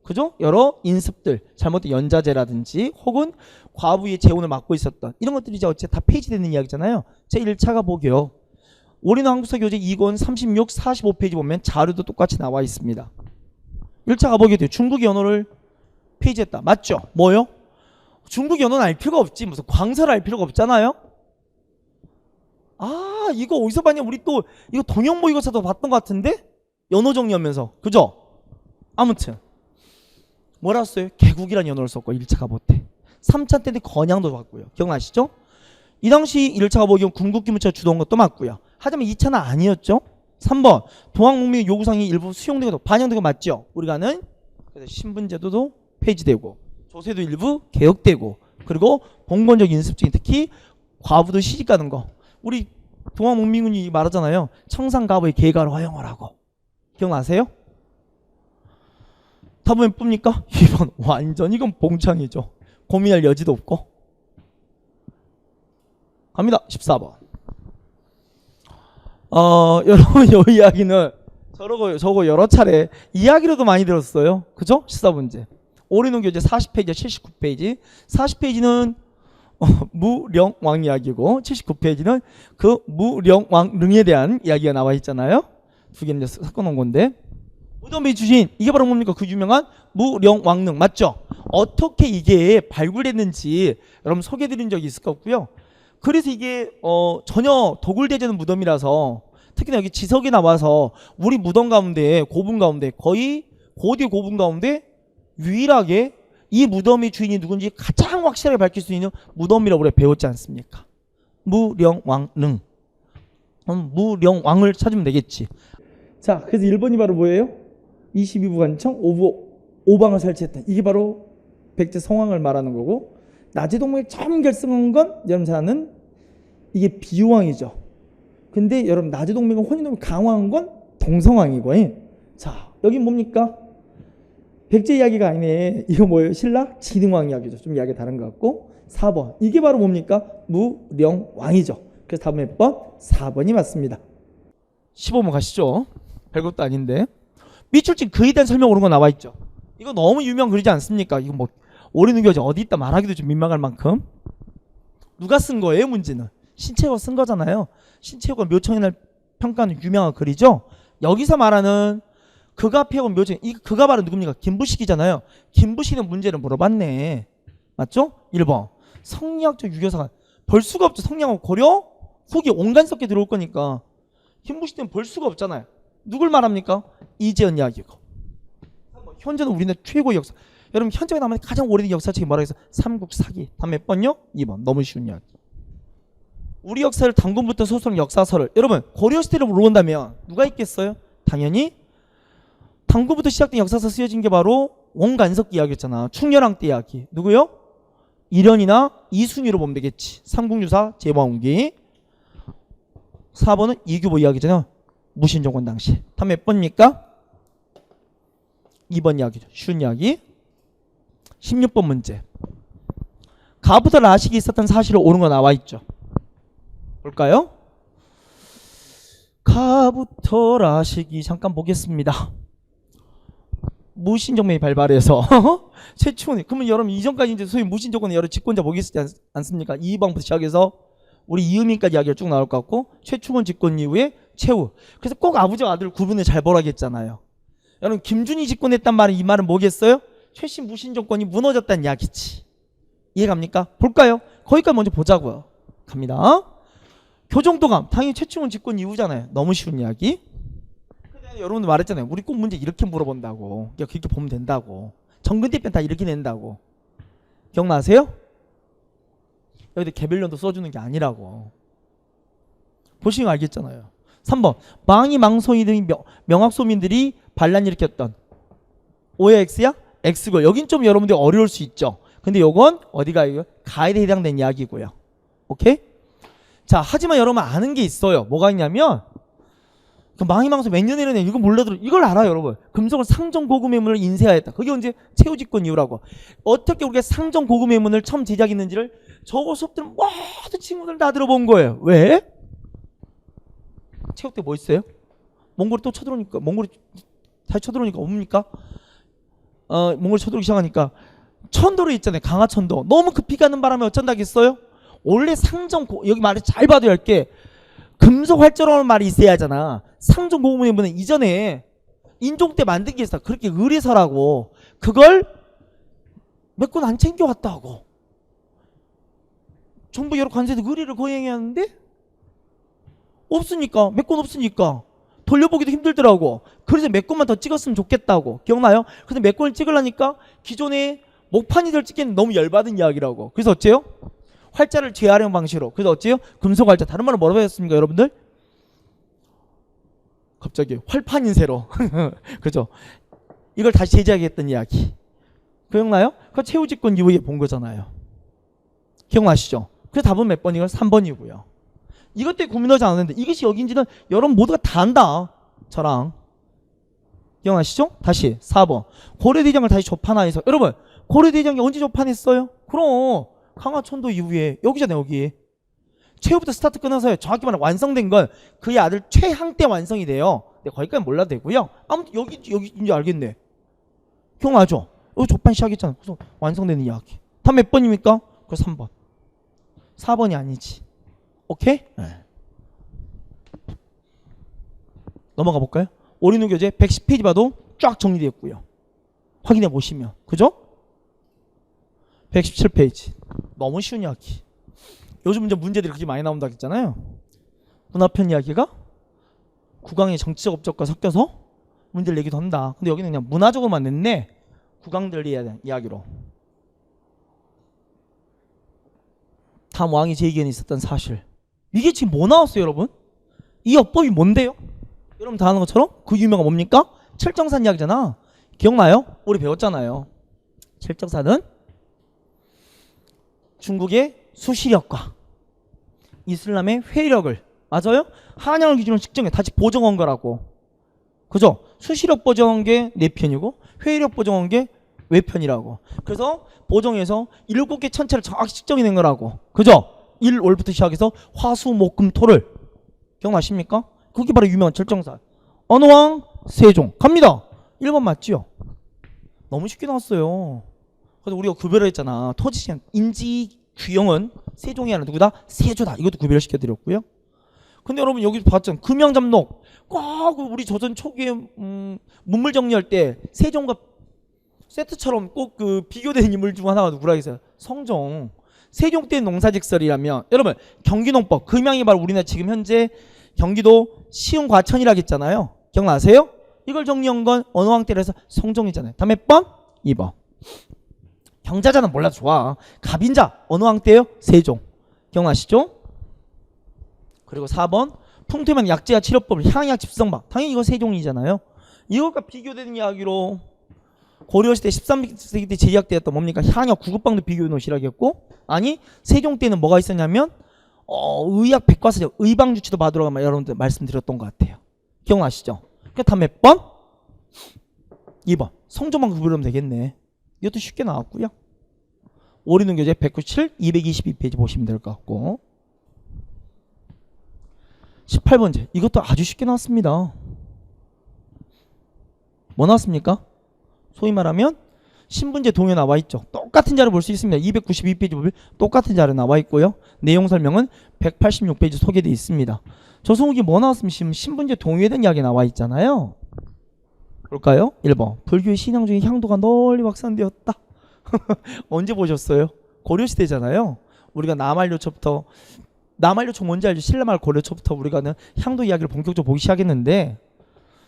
그죠? 여러 인습들, 잘못된 연자제라든지 혹은 과부의 재혼을 맡고 있었던 이런 것들이 이제 어째 다 폐지되는 이야기잖아요. 제 1차가 보기요. 올인원 한국사 교재 2권 36, 45페이지 보면 자료도 똑같이 나와 있습니다. 1차 가보기도 중국의 언어를 폐지했다. 맞죠? 뭐요? 중국의 언어는 알 필요가 없지. 무슨 광서를 알 필요가 없잖아요. 이거 어디서 봤냐? 우리 또 이거 동영모의고사도 봤던 것 같은데? 연어 정리하면서. 그죠? 아무튼 뭐라 썼어요? 개국이라는 연어를 썼고 1차 가보 때. 3차 때는 건양도 봤고요. 기억나시죠? 이 당시 1차 가보기는 군국기무처가 주도한 것도 맞고요. 하지만 2차는 아니었죠. 3번 동학농민 요구사항이 일부 수용된 것도 반영된 거 맞죠? 우리가 아는 그래서 신분제도도 폐지되고 조세도 일부 개혁되고 그리고 봉건적 인습적인 특히 과부도 시집가는 거 우리 동학농민군이 말하잖아요. 청산가부의 계가를 허용하라고. 기억나세요? 답은 뭡니까? 2번 완전 이건 봉창이죠. 고민할 여지도 없고. 갑니다. 14번. 여러분 이 이야기는 저거 여러 차례 이야기로도 많이 들었어요. 그죠? 14문제. 올인원 교재 40페이지, 79페이지. 40페이지는 무령왕 이야기고 79페이지는 그 무령왕릉에 대한 이야기가 나와 있잖아요. 두 개는 이제 섞어놓은 건데. 무덤의 주신 이게 바로 뭡니까? 그 유명한 무령왕릉 맞죠? 어떻게 이게 발굴됐는지 여러분 소개해드린 적이 있을 것 같고요. 그래서 이게 전혀 도굴되지 않은 무덤이라서 특히나 여기 지석이 나와서 우리 무덤 가운데 고분 가운데 거의 고대 고분 가운데 유일하게 이 무덤의 주인이 누군지 가장 확실하게 밝힐 수 있는 무덤이라고 우리가 배웠지 않습니까? 무령왕릉. 무령왕을 찾으면 되겠지. 자, 그래서 1번이 바로 뭐예요? 22부 관청 오방을 설치했다. 이게 바로 백제 성왕을 말하는 거고, 나제동맹이 처음 결성한 건 여러분 잘 아는 이게 비유왕이죠. 근데 여러분 나제동맹과 혼인동맹 강화한 건 동성왕이고. 자, 여기 뭡니까? 백제 이야기가 아니네. 이거 뭐예요? 신라 진흥왕 이야기죠. 좀 이야기가 다른 것 같고. 4번 이게 바로 뭡니까? 무령왕이죠. 그래서 답은 몇 번? 4번이 맞습니다. 15번 가시죠. 별것도 아닌데. 미출진 그에 대한 설명 오는 거 나와 있죠. 이거 너무 유명 그러지 않습니까? 이거 뭐 오리누교지 어디 있다 말하기도 좀 민망할 만큼. 누가 쓴 거예요? 문제는 신채호가 쓴 거잖아요. 신채호가 묘청의 날 평가하는 유명한 글이죠. 여기서 말하는 그가 펴온 묘청, 이 그가 바로 누굽니까? 김부식이잖아요. 김부식의 문제를 물어봤네. 맞죠? 1번 성리학적 유교사가 볼 수가 없죠. 성리학하고 고려 후기 온갖 섞여 들어올 거니까 김부식 때는 볼 수가 없잖아요. 누굴 말합니까? 이재현 이야기고. 현재는 우리나라 최고의 역사. 여러분 현재가 남은 가장 오래된 역사책이 뭐라 해서 삼국사기. 다음 몇 번요? 2번. 너무 쉬운 이야기. 우리 역사를 단군부터 소설 역사서를 여러분 고려 시대를 물어본다면 누가 있겠어요? 당연히 단군부터 시작된 역사서 쓰여진 게 바로 원간석기 이야기였잖아. 충렬왕 때 이야기. 누구요? 이련이나 이순위로 보면 되겠지. 삼국유사 제왕기. 4번은 이규보 이야기잖아요. 무신정권 당시. 다음 몇 번입니까? 2번 이야기죠. 쉬운 이야기. 16번 문제. 가부터 라식이 있었던 사실을 옳은 거 나와 있죠. 볼까요? 가부터 라식이 잠깐 보겠습니다. 무신정권이 발발해서 최충원. 그러면 여러분 이전까지 이제 소위 무신정권의 여러 집권자 보겠지 않습니까? 이방부터 시작해서 우리 이음인까지 이야기가 쭉 나올 것 같고 최충원 집권 이후에 최후. 그래서 꼭 아버지와 아들 구분을 잘 보라겠잖아요. 여러분 김준희 집권했단 말은 이 말은 뭐겠어요? 최신 무신정권이 무너졌다는 이야기지. 이해갑니까? 볼까요? 거기까지 먼저 보자고요. 갑니다. 교정도감 당연히 최충원 집권 이후잖아요. 너무 쉬운 이야기. 근데 여러분들 말했잖아요. 우리 꼭 문제 이렇게 물어본다고. 그렇게 보면 된다고. 정근대편 다 이렇게 낸다고. 기억나세요? 여기다 개별년도 써주는 게 아니라고. 보시면 알겠잖아요. 3번 망이 망송이 등 명학소민들이 반란 일으켰던 O야 X야? X고. 여긴 좀 여러분들 어려울 수 있죠. 근데 요건 어디가 이거 가에 해당된 이야기고요. 오케이? 자, 하지만 여러분 아는 게 있어요. 뭐가 있냐면 그 망이망소 몇 년에 일어나 이거 몰라도 이걸 알아요, 여러분. 금속을 상정 고금의문을 인쇄하였다. 그게 언제 최후 집권 이후라고. 어떻게 우리가 상정 고금의문을 처음 제작했는지를 저거 수업들은 모든 친구들 다 들어본 거예요. 왜? 체육 때 뭐 있어요? 몽골이 또 쳐들어오니까 몽골이 다시 쳐들어오니까 뭡니까? 몽골이 쳐들어오기 시작하니까 천도로 있잖아요. 강화천도. 너무 급히 가는 바람에 어쩐다겠어요? 원래 상정 여기 말을 잘 봐도 할게. 금속 활자로라는 말이 있어야 하잖아. 상정 고금의문은 이전에 인종 때 만든 게 있어. 그렇게 의뢰서라고. 그걸 몇 권 안 챙겨왔다고. 정부 여러 관세들 의뢰를 거행해야 하는데 없으니까. 몇 권 없으니까 돌려보기도 힘들더라고. 그래서 몇 권만 더 찍었으면 좋겠다고. 기억나요? 근데 몇 권을 찍으려니까 기존에 목판이들 찍기는 너무 열받은 이야기라고. 그래서 어째요? 활자를 재활용 방식으로. 그래서 어째요? 금속 활자. 다른 말은 뭐라고 했습니까, 여러분들? 갑자기 활판인쇄로. 그죠? 이걸 다시 제작했던 이야기. 기억나요? 그 최후 집권 이후에 본 거잖아요. 기억나시죠? 그래서 답은 몇 번이고 3번이고요. 이것 때문에 고민하지 않았는데 이것이 여기인지는 여러분 모두가 다 안다. 저랑. 기억나시죠? 다시 4번. 고려대장을 다시 조판하여서. 여러분 고려대장이 언제 조판했어요? 그럼 강화천도 이후에 여기잖아요. 여기. 최후부터 스타트 끊어서 정확히 말하면 완성된 건 그의 아들 최항 때 완성이 돼요. 근데 거기까지 몰라도 되고요. 아무튼 여기 이제 알겠네. 기억나죠? 여기 조판 시작했잖아. 그래서 완성되는 이야기. 다음 몇 번입니까? 그 3번. 4번이 아니지. 오케이? 네. 넘어가 볼까요? 오리누 교재 110페이지 봐도 쫙 정리되었고요. 확인해 보시면. 그죠? 117페이지. 너무 쉬운 이야기. 요즘 이제 문제들이 그렇게 많이 나온다고 했잖아요. 문화편 이야기가 국왕의 정치적 업적과 섞여서 문제를 내기도 한다. 근데 여기는 그냥 문화적으로만 냈네. 국왕들 이야기로. 다음 왕이 제 의견이 있었던 사실. 이게 지금 뭐 나왔어요, 여러분? 이 어법이 뭔데요? 여러분 다 아는 것처럼 그 유명한 뭡니까? 칠정산 이야기잖아. 기억나요? 우리 배웠잖아요. 칠정산은 중국의 수시력과 이슬람의 회력을, 맞아요? 한양을 기준으로 측정해 다시 보정한 거라고. 그죠? 수시력 보정한 게 내 편이고 회력 보정한 게 외편이라고. 그래서 보정해서 7개 천체를 정확히 측정해낸 거라고. 그죠? 1월부터 시작해서 화수목금토를 기억나십니까? 그게 바로 유명한 칠정산. 어느 왕? 세종. 갑니다. 1번 맞지요? 너무 쉽게 나왔어요. 그래서 우리가 구별을 했잖아. 토지시행 인지 규영은 세종이 아니라 누구다? 세조다. 이것도 구별을 시켜드렸고요. 근데 여러분 여기 봤죠? 금양잡록 꼭 우리 조선 초기에 문물 정리할 때 세종과 세트처럼 꼭 그 비교되는 인물 중 하나가 누구라 해서 성종. 세종 때 농사직설이라면 여러분 경기농법 금양이 바로 우리나라 지금 현재 경기도 시흥과천이라고 했잖아요. 기억나세요? 이걸 정리한 건 어느 왕 때라서 성종이잖아요. 다음 몇 번? 2번. 경자자는 몰라도 좋아. 갑인자 어느 왕 때요? 세종. 기억나시죠? 그리고 4번 풍토면 약제와 치료법을 향약 집성방. 당연히 이거 세종이잖아요. 이것과 비교되는 이야기로 고려시대 13세기 때 제작되었던 뭡니까? 향약 구급방도 비교해 놓으시라고 했고, 아니 세종 때는 뭐가 있었냐면 의학 백과사전 의방주치도 받으러 가면 여러분들 말씀드렸던 것 같아요. 기억나시죠? 그 다음 몇 번? 2번. 성종만 구별하면 되겠네. 이것도 쉽게 나왔고요. 오리능교재 197, 222페이지 보시면 될 것 같고, 18번째. 이것도 아주 쉽게 나왔습니다. 뭐 나왔습니까? 소위 말하면 신분제 동요 나와 있죠. 똑같은 자료 볼 수 있습니다. 292페이지 보면 똑같은 자료 나와 있고요. 내용 설명은 186페이지 소개되어 있습니다. 조선후기 뭐 나왔으면 신분제 동요에 대한 이야기 나와 있잖아요. 볼까요? 1번. 불교의 신앙 중에 향도가 널리 확산되었다. 언제 보셨어요? 고려시대잖아요. 우리가 남한료초부터, 남한료초 뭔지 알죠? 신라말 고려초부터 우리가는 향도 이야기를 본격적으로 보기 시작했는데,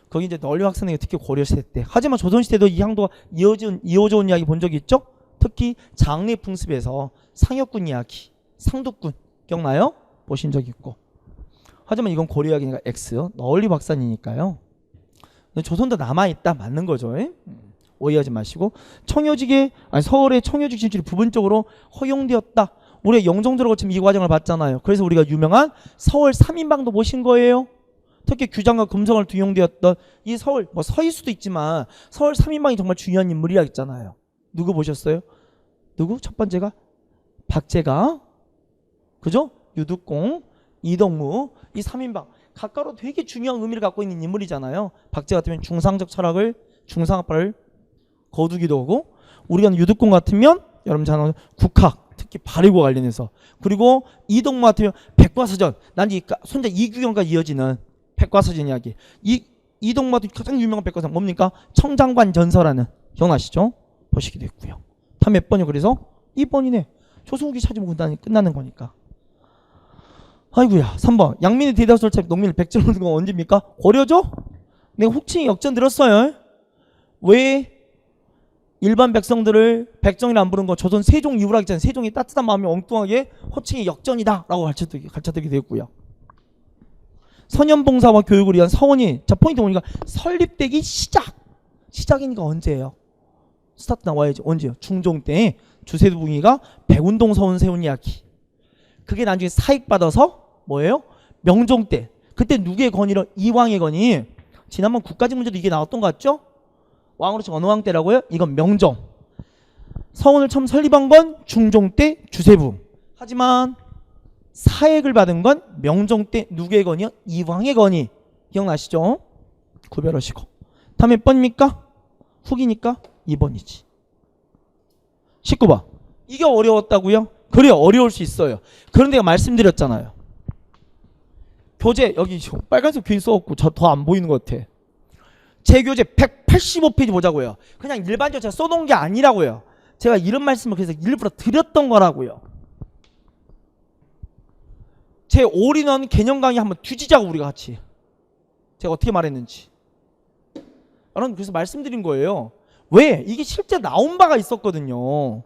거기 이제 널리 확산된 게 특히 고려시대 때. 하지만 조선시대도 이 향도가 이어져 온 이야기 본 적이 있죠? 특히 장례 풍습에서 상여군 이야기, 상독군 기억나요? 보신 적 있고. 하지만 이건 고려 이야기니까 X, 널리 확산이니까요. 조선도 남아있다 맞는 거죠. 오해하지 마시고. 서울의 청요직 진출이 부분적으로 허용되었다. 우리가 영종도로 거치면 이 과정을 봤잖아요. 그래서 우리가 유명한 서울 3인방도 보신 거예요. 특히 규장과 금성을 등용되었던 이 서울, 뭐 서일 수도 있지만 서울 3인방이 정말 중요한 인물이라 했잖아요. 누구 보셨어요? 누구? 첫 번째가 박제가, 그죠? 유득공, 이덕무, 이 3인방 각각으로 되게 중요한 의미를 갖고 있는 인물이잖아요. 박제 같으면 중상적 철학을, 중상학파를 거두기도 하고, 우리가 유득공 같으면 여러분 잘 아는 국학, 특히 발의과 관련해서, 그리고 이덕무 같으면 백과사전, 난 이 손자 이규경과 이어지는 백과사전 이야기. 이덕무도 가장 유명한 백과사전 뭡니까? 청장관 전서라는, 기억나시죠? 보시기도 했고요. 다 몇 번이요? 그래서 2번이네. 조선후기 찾으면 끝나는 거니까. 아이고야. 3번. 양민의 대다수 설치 농민을 백제로 넣은 건 언제입니까? 고려죠? 내가 혹칭이 역전 들었어요. 왜 일반 백성들을 백정이라 안 부른 거? 조선 세종 이후라 했잖아요. 세종이 따뜻한 마음이 엉뚱하게 호칭이 역전이다 라고 가르쳐드리게 되었고요. 선현봉사와 교육을 위한 서원이, 자 포인트 보니까 설립되기 시작이니까 언제예요? 스타트 나와야지. 언제요? 중종 때 주세부궁이가 백운동 서원 세운 이야기. 그게 나중에 사익받아서 뭐예요? 명종 때. 그때 누구의 건의로? 이왕의 건의. 지난번 국가직 문제도 이게 나왔던 것 같죠? 왕으로 치면 어느 왕 때라고요? 이건 명종. 서원을 처음 설립한 건 중종 때 주세부궁. 하지만 사액을 받은 건 명종 때 누구의 건의요? 이왕의 건의. 기억나시죠? 구별하시고. 다음 몇 번입니까? 후기니까 2번이지. 19번. 이게 어려웠다고요? 그래요. 어려울 수 있어요. 그런데 말씀드렸잖아요. 교재 여기 빨간색 괜히 써갖고 저 더 안 보이는 것 같아. 제 교재 185페이지 보자고요. 그냥 일반적으로 제가 써놓은 게 아니라고요. 제가 이런 말씀을 그래서 일부러 드렸던 거라고요. 제 올인원 개념 강의 한번 뒤지자고 우리가 같이. 제가 어떻게 말했는지. 여러분 그래서 말씀드린 거예요. 왜? 이게 실제 나온 바가 있었거든요.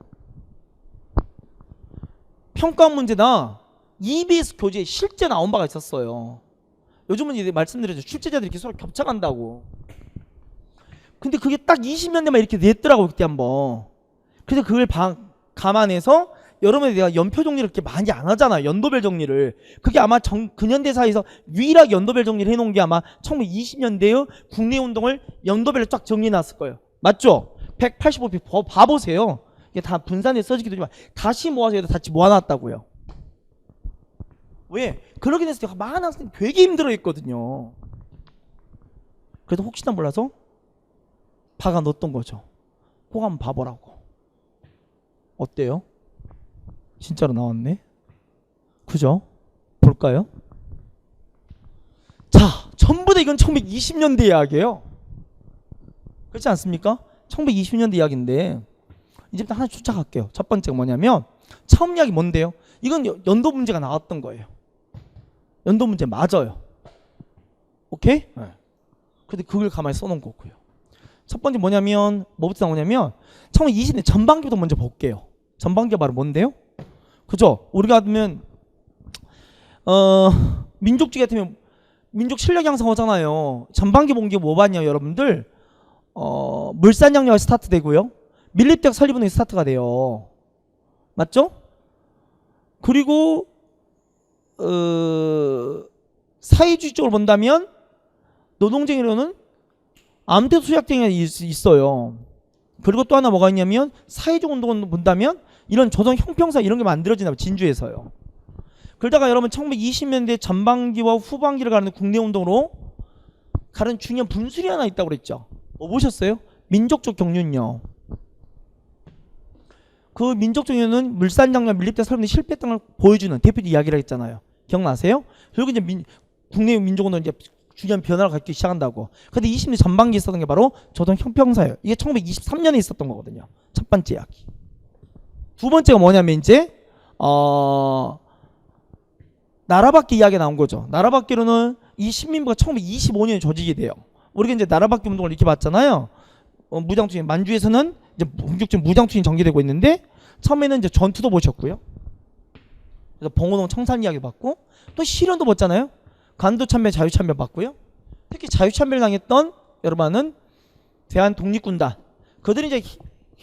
평가 문제나 EBS 교재에 실제 나온 바가 있었어요. 요즘은 이제 말씀드렸죠. 출제자들이 이렇게 서로 겹쳐간다고. 근데 그게 딱 20년대만 이렇게 냈더라고 그때 한번. 그래서 그걸 감안해서 여러분이 내가 연표 정리를 그렇게 많이 안 하잖아요. 연도별 정리를. 그게 아마 근현대사에서 유일하게 연도별 정리를 해놓은 게 아마 1920년대의 국내 운동을 연도별로 쫙 정리해놨을 거예요. 맞죠? 185표 봐보세요. 이게 다 분산해 써지기도 하지만 다시 모아서 여기다 다시 모아놨다고요. 왜? 그러게 됐을 때 많은 학생들이 되게 힘들어했거든요. 그래서 혹시나 몰라서 박아 넣었던 거죠. 꼭 한번 봐보라고. 어때요? 진짜로 나왔네. 그죠? 볼까요? 자, 전부 다 이건 1920년대 이야기예요. 그렇지 않습니까? 1920년대 이야기인데 이제부터 하나 쫓아갈게요. 첫 번째가 뭐냐면 처음 이야기 뭔데요? 이건 연도 문제가 나왔던 거예요. 연도 문제 맞아요. 오케이? 네. 근데 그걸 가만히 써놓은 거고요. 첫 번째 뭐냐면 뭐부터 나오냐면 1920년대 전반기부터 먼저 볼게요. 전반기가 바로 뭔데요? 그죠? 우리가 하면 민족주의 같으면 민족 실력 양성하잖아요. 전반기 본 게 뭐 봤냐 여러분들? 물산양료가 스타트 되고요. 밀립대학 설립운동이 스타트가 돼요. 맞죠? 그리고 사회주의 쪽으로 본다면 노동쟁이로는 암태도 수약쟁이가 있어요. 그리고 또 하나 뭐가 있냐면 사회적 운동을 본다면 이런 조선 형평사 이런 게 만들어진다. 진주에서요. 그러다가 여러분 1920년대 전반기와 후반기를 가는 국내 운동으로 가는 중요한 분술이 하나 있다고 그랬죠. 뭐 보셨어요? 민족적 경륜요. 그 민족적 경륜은 물산장려 밀립대 설립의 실패했던 걸 보여주는 대표적 이야기를 했잖아요. 기억나세요? 그리고 이제 국내 민족운동 이제 중요한 변화를 갖기 시작한다고. 근데 20년 전반기에 있었던 게 바로 조선 형평사예요. 이게 1923년에 있었던 거거든요. 첫 번째 이야기. 두 번째가 뭐냐면 이제 나라바퀴 이야기가 나온 거죠. 나라바퀴로는 이 신민부가 1925년에 조직이 돼요. 우리가 이제 나라바퀴 운동을 이렇게 봤잖아요. 무장투쟁 만주에서는 이제 본격적인 무장투쟁이 전개되고 있는데 처음에는 이제 전투도 보셨고요. 그래서 봉오동 청산 이야기 봤고 또 실현도 봤잖아요. 간도참배 자유참배 봤고요. 특히 자유참배를 당했던 여러분은 대한독립군단 그들이 이제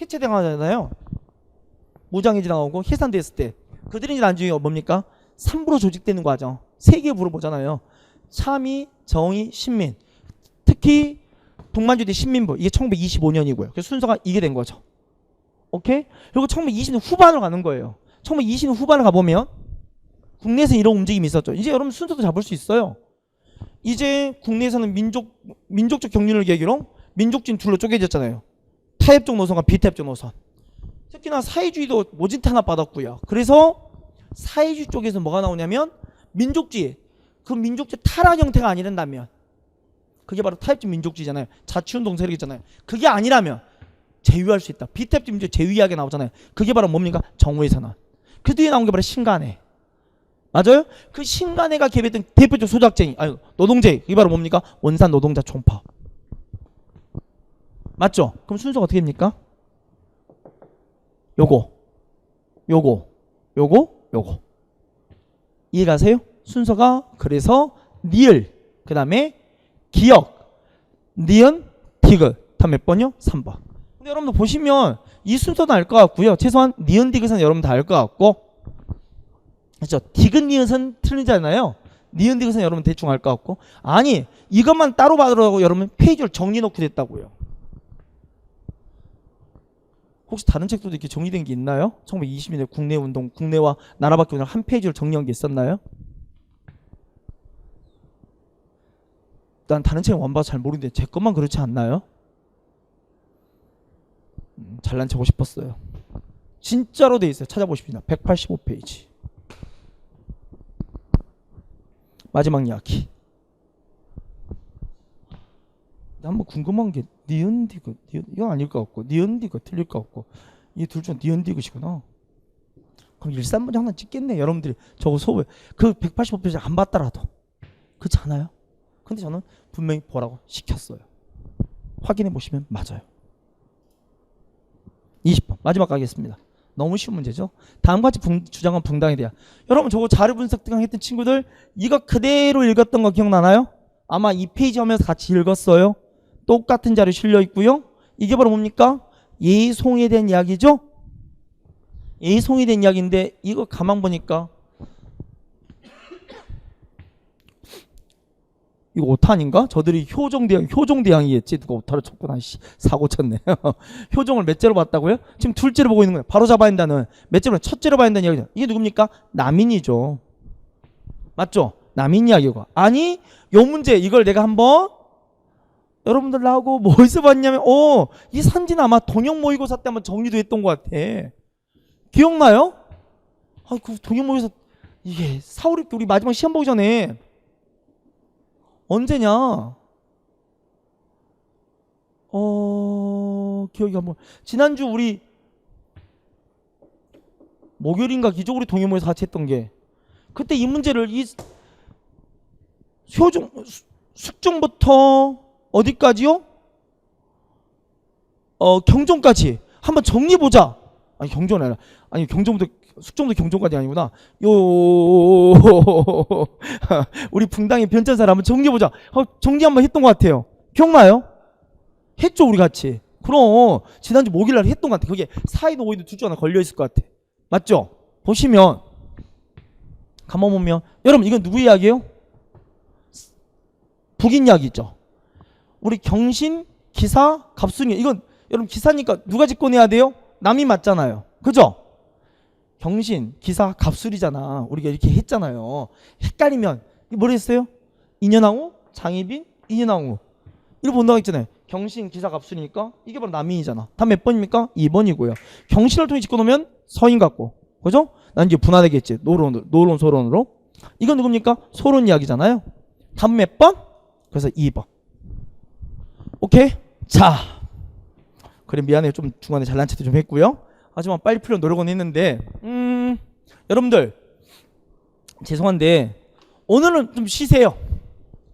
해체당하잖아요. 무장해제 당하고 해산됐을 때 그들이 이제 나중에 뭡니까? 3부로 조직되는 과정. 세 개의 부로 보잖아요. 참의, 정의, 신민. 특히 북만주대 신민부 이게 1925년이고요. 그래서 순서가 이게 된 거죠. 오케이? 그리고 1920년 후반으로 가는 거예요. 1920년 후반을 가보면 국내에서 이런 움직임이 있었죠. 이제 여러분 순서도 잡을 수 있어요. 이제 국내에서는 민족적 경륜을 계기로 민족주의 둘로 쪼개졌잖아요. 타협적 노선과 비타협적 노선. 특히나 사회주의도 모진 탄압받았고요. 그래서 사회주의 쪽에서 뭐가 나오냐면 민족주의. 그 민족주의 타락 형태가 아니란다면 그게 바로 타협적 민족주의잖아요. 자치운동 세력이잖아요. 그게 아니라면 제휴할 수 있다. 비타협적 민족주의 제휴하게 나오잖아요. 그게 바로 뭡니까? 정오의 선언. 그 뒤에 나온 게 바로 신간회. 맞아요? 그 신간회가 개발했던 대표적 소작쟁이, 노동제의. 그게 바로 뭡니까? 원산 노동자 총파업. 맞죠? 그럼 순서가 어떻게 됩니까? 요거. 이해가세요? 순서가 그래서 니을, 그 다음에 기억, 니은, 디귿. 다 몇 번이요? 3번. 근데 여러분들 보시면 이 순서도 알 것 같고요. 최소한 니은, 디귿은 여러분 다 알 것 같고, 그렇죠? 디귿, 니은은 틀리잖아요. 니은, 디귿은 여러분 대충 알 것 같고, 아니 이것만 따로 받으라고 여러분 페이지를 정리해 놓게 됐다고요. 혹시 다른 책도 이렇게 정리된 게 있나요? 1920년대 국내 운동, 국내와 나라바퀴 운동 한 페이지를 정리한 게 있었나요? 난 다른 책은 완봐서 잘 모르는데 제 것만 그렇지 않나요? 잘난 척하고 싶었어요. 진짜로 돼 있어요. 찾아보십시오. 185페이지. 마지막 이야기. 한번 궁금한 게 니은 디귿 이건 아닐 것 같고 니은 디귿 틀릴 것 같고 이 둘 중 니은 디귿이구나. 그럼 1~3번째 하나 찍겠네. 여러분들이 저거 소외 그 185페이지 안 봤더라도 그렇지 않아요? 근데 저는 분명히 보라고 시켰어요. 확인해 보시면 맞아요. 20번 마지막 가겠습니다. 너무 쉬운 문제죠. 다음과 같이 주장한 붕당에 대한. 여러분 저거 자료 분석 등강 했던 친구들 이거 그대로 읽었던 거 기억나나요? 아마 이 페이지 하면서 같이 읽었어요. 똑같은 자료 실려 있고요. 이게 바로 뭡니까? 예송에 대한 이야기죠. 예송에 대한 이야기인데 이거 가만 보니까 이거 오탄인가? 저들이 효종대왕이겠지. 누가 오타를 쳤구나. 사고 쳤네. 효종을 몇째로 봤다고요? 지금 둘째로 보고 있는 거예요. 바로 잡아야 한다는. 몇째로? 첫째로 봐야 한다는 이야기죠. 이게 누굽니까? 남인이죠. 맞죠? 남인 이야기고. 아니 요 문제 이걸 내가 한번 여러분들 나하고 뭐에서 봤냐면 이 산지는 아마 동영 모의고사 때 한번 정리도 했던 것 같아. 기억나요? 그 동영 모의고사 이게 4, 5, 6개 우리 마지막 시험 보기 전에 언제냐? 기억이 한번 지난주 우리 목요일인가 기적으로 동영모에서 같이 했던 게 그때 이 문제를 이 숙종부터 어디까지요? 경종까지 한번 정리해보자. 아니 경종은 아니라 아니 경종부터 숙종도 경종까지 아니구나. 우리 붕당의 변천사를 한번 정리해보자. 정리 한번 했던 것 같아요. 기억나요? 했죠 우리 같이. 그럼 지난주 목요일날 했던 것 같아. 그게 4일도 5일도 둘 중 하나 걸려있을 것 같아. 맞죠? 보시면 가만 보면 여러분 이건 누구 이야기예요? 북인 이야기죠. 우리 경신, 기사, 갑순이 이건 여러분 기사니까 누가 직권해야 돼요? 남이 맞잖아요. 그죠? 경신, 기사, 갑술이잖아. 우리가 이렇게 했잖아요. 헷갈리면 뭐라 했어요? 인현왕후, 장희빈, 인현왕후 이거 본다고 했잖아요. 경신, 기사, 갑술이니까 이게 바로 남인이잖아. 다 몇 번입니까? 2번이고요. 경신을 통해 짚어놓으면 서인 같고 그죠? 난 이제 분화되겠지. 노론, 소론으로. 이건 누굽니까? 소론 이야기잖아요. 답 몇 번? 그래서 2번. 오케이? 자, 그래 미안해요. 좀 중간에 잘난 체도 좀 했고요. 하지만 빨리 풀려 노력은 했는데 여러분들 죄송한데 오늘은 좀 쉬세요.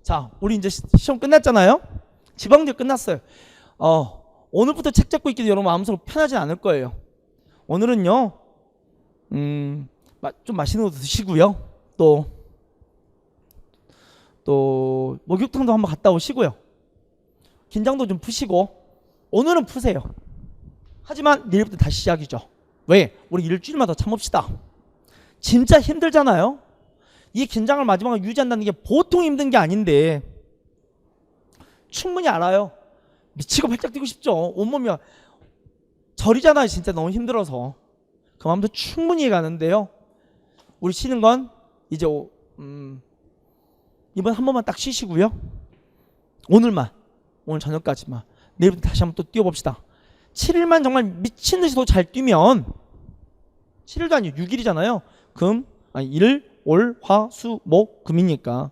자, 우리 이제 시험 끝났잖아요. 지방제 끝났어요. 오늘부터 책 잡고 있기도 여러분 마음속으로 편하진 않을 거예요. 오늘은요 좀 맛있는 것도 드시고요. 또 목욕탕도 한번 갔다 오시고요. 긴장도 좀 푸시고 오늘은 푸세요. 하지만 내일부터 다시 시작이죠. 왜? 우리 일주일만 더 참읍시다. 진짜 힘들잖아요. 이 긴장을 마지막에 유지한다는 게 보통 힘든 게 아닌데 충분히 알아요. 미치고 발작 뛰고 싶죠. 온몸이 저리잖아요. 진짜 너무 힘들어서. 그 마음도 충분히 가는데요. 우리 쉬는 건 이제 이번 한 번만 딱 쉬시고요. 오늘 저녁까지만. 내일부터 다시 한번 또 뛰어봅시다. 7일만 정말 미친듯이 더 잘 뛰면 7일도 아니고 6일이잖아요. 일, 월, 화, 수, 목, 금이니까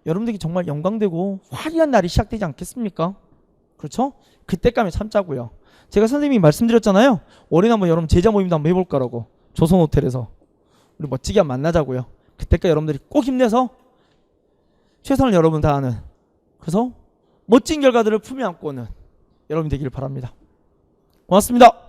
여러분들이 정말 영광되고 화려한 날이 시작되지 않겠습니까? 그렇죠? 그때까지 참자고요. 제가 선생님이 말씀드렸잖아요. 올해는 한번 여러분 제자 모임도 한번 해볼 거라고. 조선호텔에서 우리 멋지게 한번 만나자고요. 그때까지 여러분들이 꼭 힘내서 최선을 여러분 다하는 그래서 멋진 결과들을 품에 안고 오는 여러분 되기를 바랍니다. 고맙습니다.